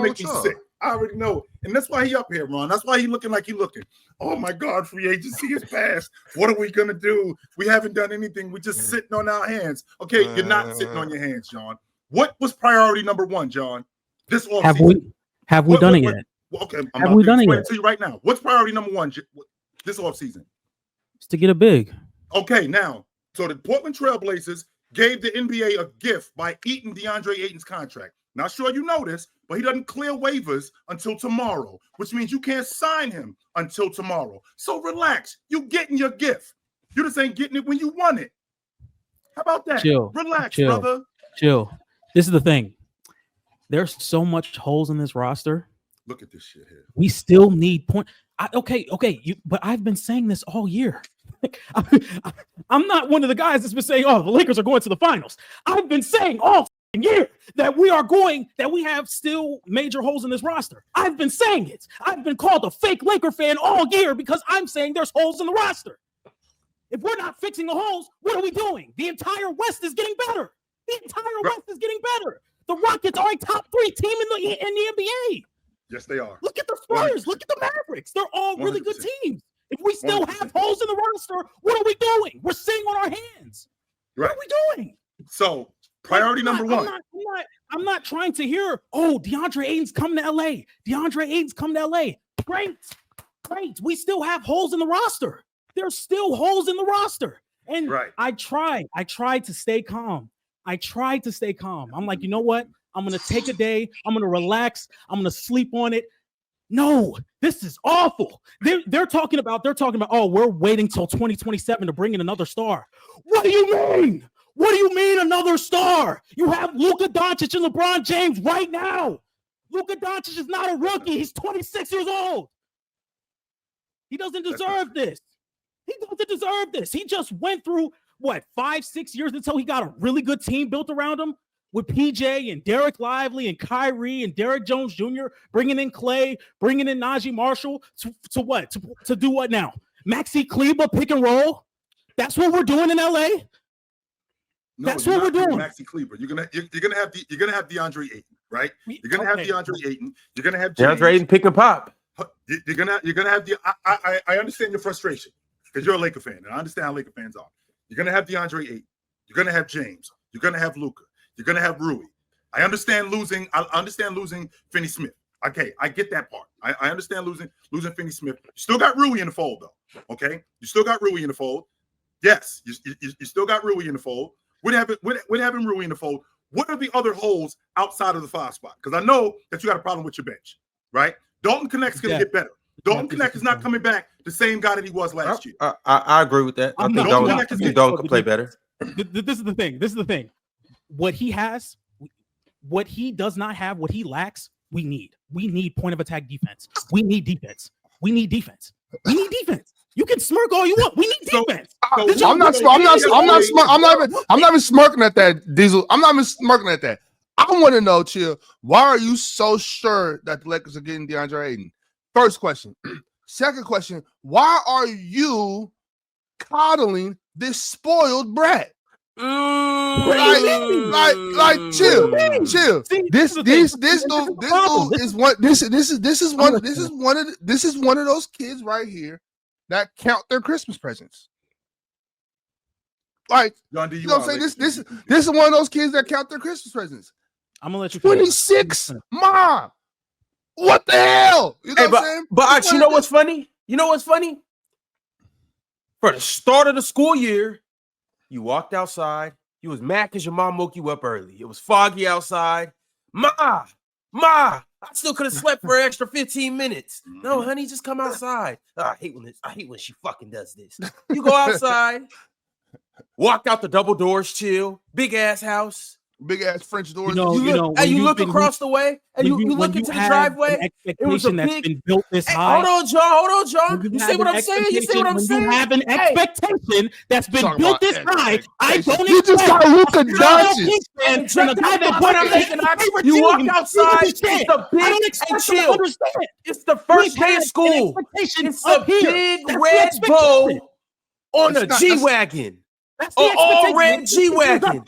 make me sick. I already know. And that's why he up here, Ron. That's why he looking like he looking. Oh, my God, free agency is passed. What are we going to do? We haven't done anything. We're just sitting on our hands. Okay, you're not sitting on your hands, John. What was priority number one, John? This offseason. Have we done it yet? Okay, I'm about to explain it to you right now. What's priority number one this offseason? It's to get a big. Okay, now, so the Portland Trailblazers gave the NBA a gift by eating DeAndre Ayton's contract. Not sure you know this, but he doesn't clear waivers until tomorrow, which means you can't sign him until tomorrow. So relax. You getting your gift. You just ain't getting it when you want it. How about that? Chill. Relax, chill, brother. Chill. This is the thing. There's so much holes in this roster. Look at this shit here. We still need point. Okay. But I've been saying this all year. I'm not one of the guys that's been saying, "Oh, the Lakers are going to the finals." I've been saying all year that we have still major holes in this roster. I've been saying it. I've been called a fake Laker fan all year because I'm saying there's holes in the roster. If we're not fixing the holes, what are we doing? The entire West is getting better. The entire West is getting better. The Rockets are a top 3 team in the NBA. Yes, they are. Look at the Spurs. 100%. Look at the Mavericks. They're all really 100%. Good teams. If we still 100%. Have holes in the roster, what are we doing? We're sitting on our hands. Right. What are we doing? So priority number one. I'm not trying to hear, oh, DeAndre Ayton's coming to LA. DeAndre Ayton's coming to LA. Great. We still have holes in the roster. There's still holes in the roster. And I tried to stay calm. I'm like, you know what? I'm going to take a day. I'm going to relax. I'm going to sleep on it. No, this is awful. They're talking about, oh, we're waiting till 2027 to bring in another star. What do you mean? What do you mean another star? You have Luka Doncic and LeBron James right now. Luka Doncic is not a rookie. He's 26 years old. He doesn't deserve this. He just went through, 5-6 years until he got a really good team built around him with PJ and Derek Lively and Kyrie and Derek Jones Jr., bringing in Clay, bringing in Najee Marshall to what? To do what now? Maxi Kleber pick and roll? That's what we're doing in LA? No, that's what we're doing. Maxi Kleber. You're gonna have DeAndre Ayton, right? You're gonna have DeAndre Ayton. You're gonna have DeAndre Ayton pick and pop. You're gonna have the. I understand your frustration because you're a Laker fan, and I understand how Laker fans are. You're gonna have DeAndre Ayton. You're gonna have James. You're gonna have Luka. You're gonna have Rui. I understand losing Finney Smith. Okay, I get that part. I understand losing Finney Smith. You still got Rui in the fold, though. Okay, you still got Rui in the fold. Yes, you still got Rui in the fold. With having Rui in the fold, what are the other holes outside of the 5 spot? Because I know that you got a problem with your bench, right? Dalton Connect's going to get better. Dalton Connect is not coming back the same guy that he was last year. I agree with that. I think Dalton can play better. This is the thing. What he has, what he does not have, what he lacks, we need. We need point of attack defense. We need defense. You can smirk all you want. We need defense. I'm not even smirking at that, Diesel. I'm not even smirking at that. I want to know, Chill, why are you so sure that the Lakers are getting DeAndre Ayton? First question. Second question, why are you coddling this spoiled brat? Like, chill. See, this is one of those kids right here that count their Christmas presents. Like, John, you know what I'm saying? This is one of those kids that count their Christmas presents. I'm gonna let you 26, Mom. What the hell? You know what I'm saying? But you know what's funny? For the start of the school year, you walked outside. You was mad because your mom woke you up early. It was foggy outside. Ma, I still could have slept for an extra 15 minutes. No, honey, just come outside. I hate when she fucking does this. You go outside, walk out the double doors, Chill, big ass house. Big ass French doors. You look across the way, and you look into the driveway. It was a been built this high. Hold on, John. You see what I'm saying? You have an expectation that's been built this high. I don't. You just got Luka Doncic. You walk outside. It's the big chill. It's the first day of school. It's a big red bow on a G-Wagon. An all red G-Wagon.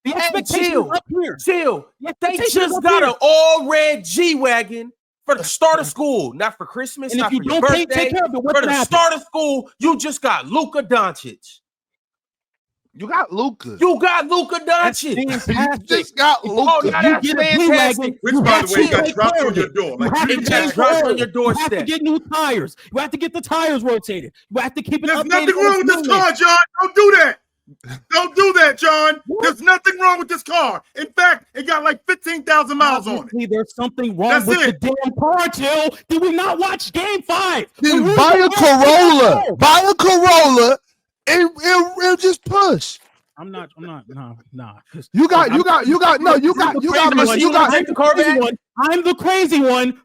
The expectation chill. is up here. Chill. The They expectation is just up got here. an all red G-Wagon for the start of school, not for Christmas, And if not you for your don't birthday. take care of it, what's For the gonna happen? start of school, you just got Luka Doncic. You got Luka. You got Luka That's Doncic. You fantastic. just got Oh, Luka. now You that's get a fantastic. Which, you by have the way, to got take dropped care on of your it. door. You Like, have three to It got change times. dropped the on oil. your You have to doorstep. get new tires. You have to get the tires rotated. You have to keep it There's updated. nothing on wrong with its this movement. car, John. Don't do that. Don't do that, John. What? There's nothing wrong with this car. In fact, it got like 15,000 miles on it. Obviously, there's something wrong That's with it. the damn car, Jill. Did we not watch Game 5? Then When we buy were a watching Corolla. the Buy a Corolla and just push. I'm not, nah. You got I'm the crazy one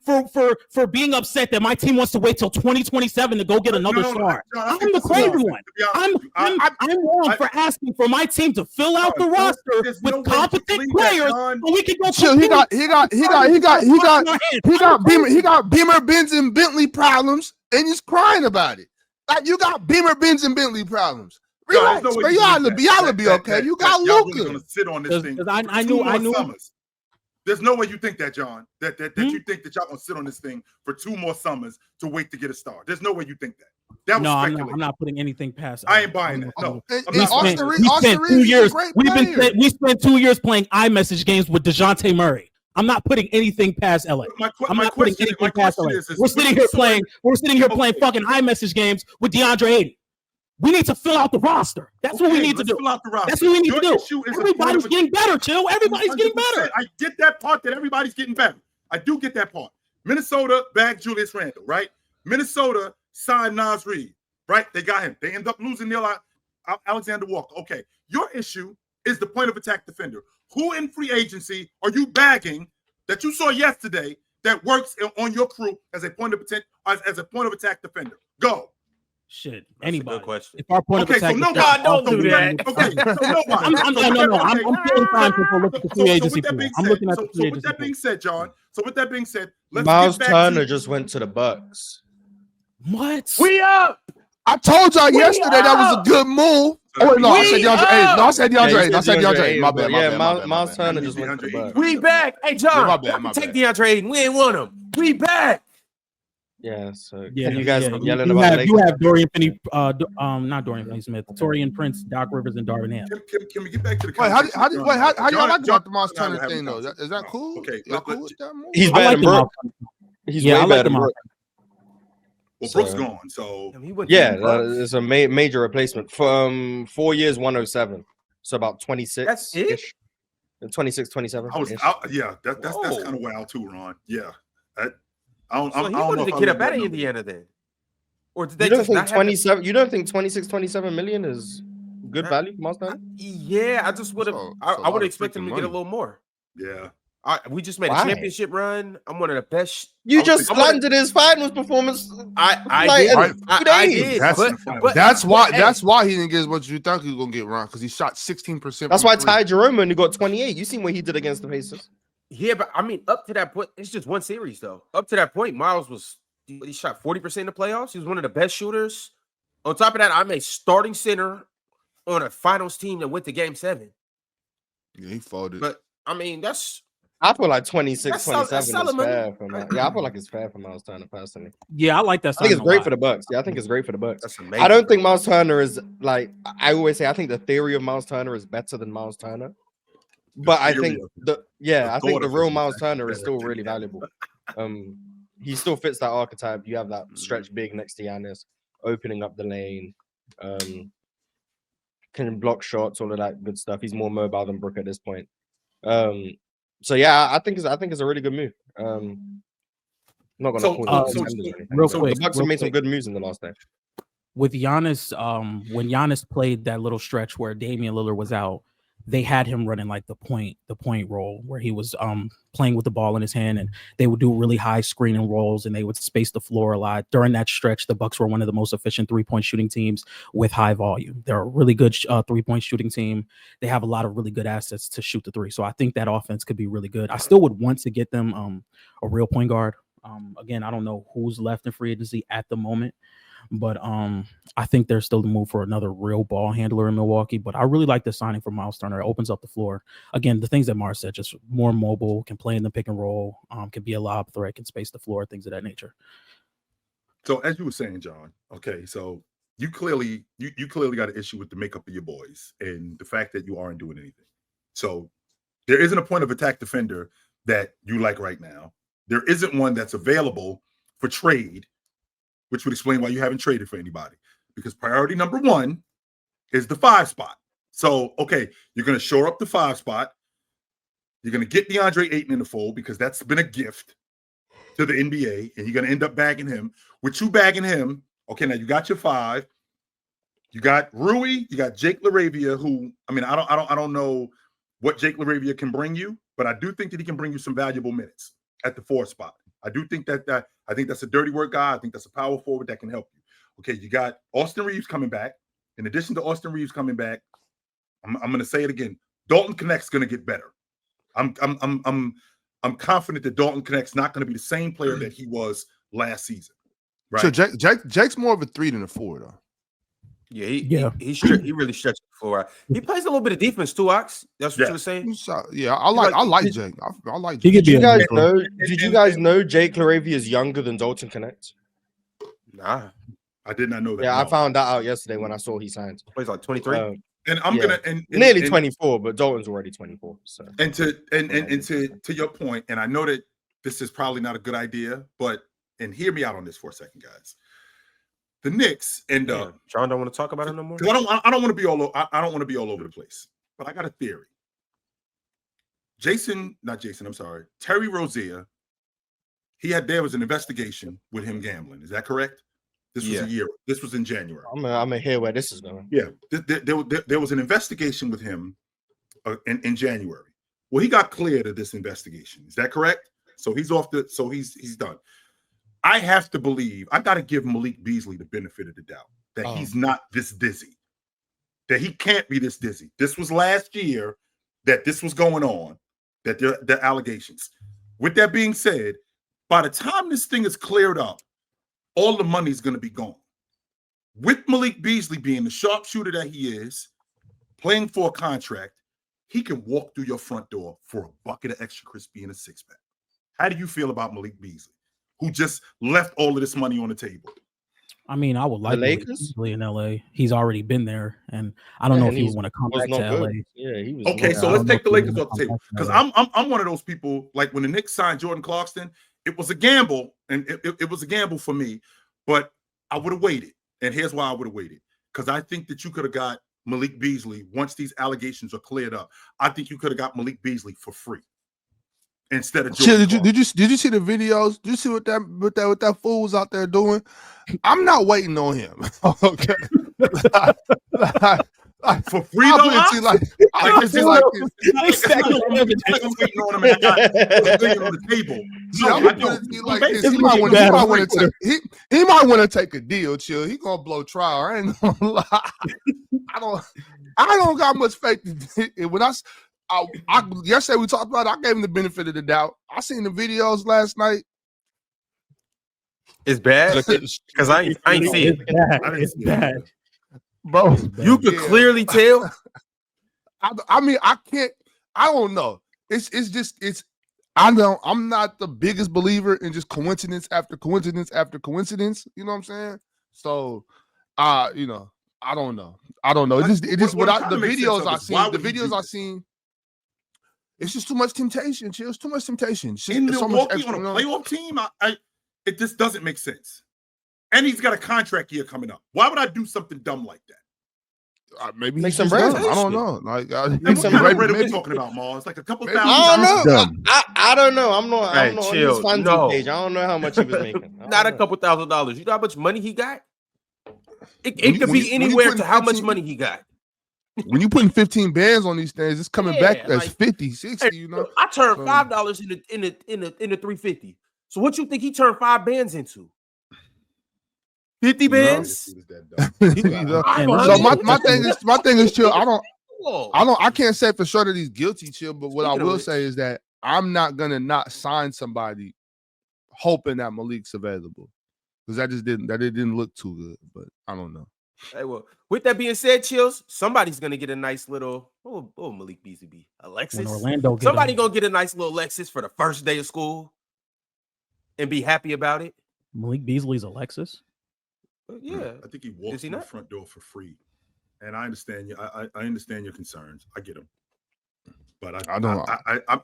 for being upset that my team wants to wait till 2027 to go get another No, star. John, I I'm think the this is crazy wrong. one. To be honest I'm with you, wrong I- for asking for my team to fill out the John, roster there's no with way you competent believe that, players John. so we can go. Chill, he got Beamer, Benz, and Bentley problems, and he's crying about it. Like you got Beamer, Benz, and Bentley problems. John, Relax, there's no way bro. you Y'all believe will that- be that- okay. that- You got y'all really Luka. gonna sit on this thing. I for knew- two I more knew- summers. There's no way you think that, John. That Hmm? you think that y'all gonna sit on this thing for 2 more summers to wait to get a star. There's no way you think that. That was No, speculation. I'm not putting anything past. I ain't buying that. No, And I'm We not buying spent, that. we Austin spent Reeves 2 is a years. great We player. spent 2 years playing iMessage games with DeJounte Murray. I'm not putting anything past LA. I'm not putting anything past LA. We're sitting here playing fucking iMessage games with DeAndre Ayton. We need to fill out the roster. That's what we need to do. Fill out the roster. That's what we need to Your do. issue is a Everybody's point of- getting better, Chill. Everybody's getting 100%. better. I get that part that everybody's getting better. I do get that part. Minnesota bagged Julius Randle, right? Minnesota signed Nas Reed, right? They got him. They end up losing Neil Alexander Walker. Okay. Your issue is the point of attack defender. Who in free agency are you bagging that you saw yesterday that works on your crew as a point of attack defender? Go. Shit, That's a anybody. good question. If our point Okay, of so attack, nobody. God, don't do Okay, that. okay, so nobody. I'm feeling fine to look at the free agency pool. I'm looking at the free So with agency that pool. being said, John. So with that being said, let's Miles get back Turner to just went to the Bucks. What? We up. I told y'all We yesterday that was a up. good move. Oh wait, no, I said We DeAndre Ayton. No, I said Yeah, DeAndre you Ayton. I said DeAndre Ayton. My bad. Yeah, My bad. Miles Turner just went to the Bucks. We back. Hey, John. My bad, my Take bad. DeAndre Ayton. We ain't want him. We back. Yeah, so Yeah, you guys yeah. yelling you about have, the you Lakers. have Dorian Finney, not Dorian Finney-Smith, Torian Prince, Doc Rivers, and Darvin Ham. Can we get back to the Wait, how y'all like John- about the Miles John, Turner have a thing though? conversation. Is that cool? Okay, Y'all cool let's- with that move? He's I better like than them Brooks. out. He's Yeah, I way like better them than out. Brooks. Well, Brooks So- gone, so He went to Yeah, the Bucks. it's a major replacement. 4 years, 107. So about 26. That's it? 26, 27. I was out. Yeah, that's Whoa. kind of wild too, Ron. Yeah, I don't. So I he don't wanted know to if I get love up out that of number. Indiana then, or did they You don't just think not have 27? You don't think 26, 27 million is good Huh? value for Miles Turner? Yeah, I just would have. So- I so a would lot have of expected him freaking to get a money. little more. Yeah, We just made Why? a championship run. I'm one of the best. You I just was thinking- slandered his finals performance. I Like, did. Right. I 2 did. days. That's why. hey, That's why he didn't get as much as you thought he was gonna get, Ron, because he shot 16%. That's why Ty Jerome only got 28. You seen what he did against the Pacers? Yeah, but I mean, up to that point, it's just one series though. Up to that point, Miles was he shot 40% in the playoffs. He was one of the best shooters. On top of that, I'm a starting center on a finals team that went to Game 7. Yeah, he folded. But I mean, that's I feel like 26, That's 27 is solid money. fair for Miles. Yeah, I feel like it's fair for Miles Turner personally. Yeah, I like that. I think it's signing a great lot. for the Bucks. Yeah, I think it's great for the Bucks. that's amazing. I don't think Miles Turner is like I always say. I think the theory of Miles Turner is better than Miles Turner, but I theory think of- I think thought the of real it Miles is Turner is better still than really that. valuable. He still fits that archetype. You have that stretch big next to Giannis, opening up the lane, can block shots, all of that good stuff. He's more mobile than Brook at this point. So yeah, I think it's a really good move. I'm not gonna So, call uh, them so- contenders or anything, real but quick, the Bucks real have made some quick. good moves in the last day. With Giannis, when Giannis played that little stretch where Damian Lillard was out, they had him running like the point role where he was playing with the ball in his hand, and they would do really high screening rolls and they would space the floor a lot. During that stretch, the Bucks were one of the most efficient 3-point shooting teams with high volume. They're a really good 3-point shooting team. They have a lot of really good assets to shoot the three. So I think that offense could be really good. I still would want to get them a real point guard. Again, I don't know who's left in free agency at the moment, But I think there's still the move for another real ball handler in Milwaukee. But I really like the signing for Miles Turner. It opens up the floor. Again, the things that Mars said, just more mobile, can play in the pick and roll, can be a lob threat, can space the floor, things of that nature. So as you were saying, John, okay, so you clearly got an issue with the makeup of your boys and the fact that you aren't doing anything. So there isn't a point of attack defender that you like right now. There isn't one that's available for trade, which would explain why you haven't traded for anybody. Because priority number one is the 5 spot. So, okay, you're going to shore up the 5 spot. You're going to get DeAndre Ayton in the fold because that's been a gift to the NBA, and you're going to end up bagging him. With you bagging him, okay, now you got your 5. You got Rui, you got Jake LaRavia, who, I mean, I don't know what Jake LaRavia can bring you, but I do think that he can bring you some valuable minutes at the 4 spot. I do think that I think that's a dirty work guy. I think that's a power forward that can help you. Okay, you got Austin Reeves coming back. In addition to Austin Reeves coming back, I'm going to say it again. Dalton Connect's going to get better. I'm confident that Dalton Connect's not going to be the same player that he was last season. Right? So Jake's more of a 3 than a 4, though. Yeah, he really stretches the floor out. He plays a little bit of defense too, Ox. That's what you were saying. So, yeah, I like Jake. I like He Jake. could be Did you guys know Jake LaRavia is younger than Dalton Connect? Nah, I did not know that. Yeah, no. I found that out yesterday when I saw he signed. plays like 23. And I'm Yeah. gonna and Nearly and, 24, but Dalton's already 24. So And to your point, and I know that this is probably not a good idea, but hear me out on this for a second, guys. The Knicks end up. John don't want to talk about it no more. I don't want to be all. I don't want to be all over the place. But I got a theory. Terry Rozier. There was an investigation with him gambling. Is that correct? This was a year. This was in January. I'm gonna hear where this is going. Yeah, there was an investigation with him in January. Well, he got cleared of this investigation. Is that correct? So he's off the. So he's done. I have to believe. I got to give Malik Beasley the benefit of the doubt that he's not this dizzy. That he can't be this dizzy. This was last year that this was going on. That the allegations. With that being said, by the time this thing is cleared up, all the money's going to be gone. With Malik Beasley being the sharpshooter that he is, playing for a contract, he can walk through your front door for a bucket of extra crispy and a 6-pack. How do you feel about Malik Beasley, who just left all of this money on the table? I mean, I would like The Lakers? Beasley in LA. He's already been there, and I don't know if he would want to come back to LA. Yeah, he was. Okay, so I let's don't know take if the he Lakers would off the come table back to because LA. I'm one of those people. Like when the Knicks signed Jordan Clarkson, it was a gamble, and it was a gamble for me. But I would have waited, and here's why I would have waited: because I think that you could have got Malik Beasley once these allegations are cleared up. I think you could have got Malik Beasley for free instead of Jordan. Did you see the videos? Did you see what that fool was out there doing? I'm not waiting on him. Okay. For free though, I'm waiting like I'm waiting on him and I got $1 million on the table. No, I don't. He might want to take a deal. Chill. He gonna blow trial. I ain't gonna lie. I don't got much faith in when I yesterday we talked about it, I gave him the benefit of the doubt. I seen the videos last night. It's bad because I ain't see it. It's bad. Bro, You could clearly tell. I mean, I can't. I don't know. It's just. I'm not the biggest believer in just coincidence after coincidence after coincidence. You know what I'm saying? So, I don't know. It just. Without the videos I seen. It's just too much temptation. Chill. It's too much temptation. In Milwaukee on a playoff team, it just doesn't make sense. And he's got a contract year coming up. Why would I do something dumb like that? Maybe Make he's some just bread. dumb. I don't know. Like, What kind of bread are we talking about, Mars? Like a couple thousand. I don't know. Dumb. I don't know. I'm not Hey, on his chill. fantasy No. page. I don't know how much he was making. Not a couple $1,000s. You know how much money he got? It When could you- be when you anywhere put to how much 15 money he got. When you putting 15 bands on these things, it's coming back Yeah, as like- 50, 60, you know. I turned So- $5 in the 350. So what you think he turned 5 bands into? 50 bands? You know? So my thing is chill. I can't say for sure that he's guilty, chill, but what Speaking I of will which- say is that I'm not gonna not sign somebody hoping that Malik's available. because that didn't look too good. But I don't know. Hey, well, with that being said, Chills, somebody's gonna get a nice little Malik Beasley be? Alexis. When Orlando Somebody gonna get a nice little Alexis for the first day of school and be happy about it. Malik Beasley's Alexis. Yeah, I think he walks through the front door for free. And I understand you. I understand your concerns. I get them. But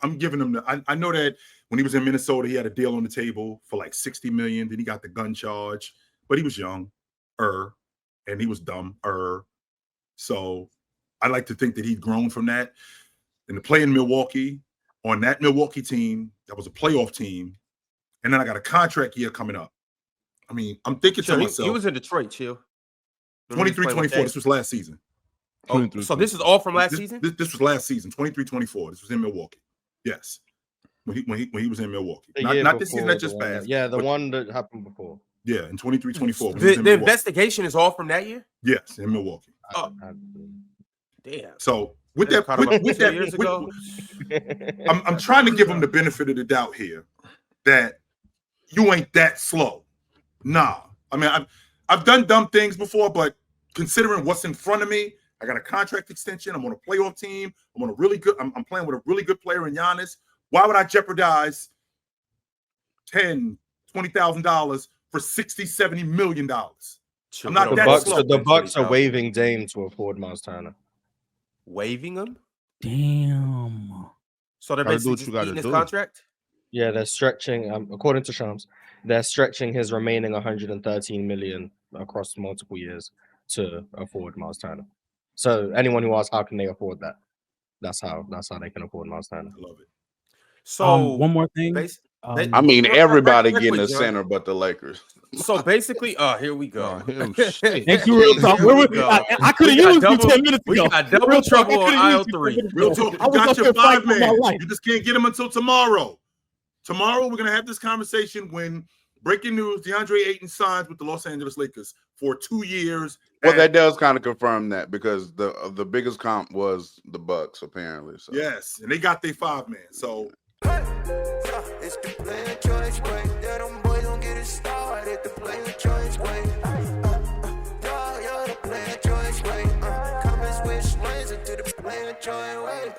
I'm giving him I know that when he was in Minnesota, he had a deal on the table for like $60 million. Then he got the gun charge, but he was young, and he was dumb, So I like to think that he'd grown from that. And to play in Milwaukee, on that Milwaukee team, that was a playoff team, and then I got a contract year coming up. I mean, I'm thinking to myself. He was in Detroit, Chill. 23-24. This was last season. Oh, so this is all from last season? This was last season, 23-24. This was in Milwaukee. Yes. When he was in Milwaukee. Not this season that just passed. Yeah, the one that happened before. Yeah, in 23-24. The investigation is all from that year? Yes, in Milwaukee. Oh. Damn. So with that, I'm trying to give him the benefit of the doubt here that you ain't that slow. Nah. I mean, I've done dumb things before, but considering what's in front of me, I got a contract extension. I'm on a playoff team. I'm playing with a really good player in Giannis. Why would I jeopardize $10,000, $20,000 for $60-70 million? I'm not that slow. The Bucks are waiving Dame to afford Miles Turner. Waiving him? Damn. So they're basically just eating his contract? Yeah, they're stretching. According to Shams, they're stretching his remaining $113 million across multiple years to afford Miles Turner. So anyone who asks how can they afford that, that's how they can afford Miles Turner. I love it. So one more thing. I mean, everybody getting a center but the Lakers. So basically, here we go. Thank you, real talk. I could have used you 10 minutes ago. We got double trouble on aisle 3. Real talk. You got your 5 man. You just can't get him until tomorrow. Tomorrow, we're going to have this conversation when breaking news, DeAndre Ayton signs with the Los Angeles Lakers for 2 years. Well, that does kind of confirm that because the biggest comp was the Bucks, apparently. So. Yes, and they got their 5 man. So it's the player choice way. Yeah, them boys don't get it started. The player choice way. You're the player choice way. Come and switch lanes into the player choice way.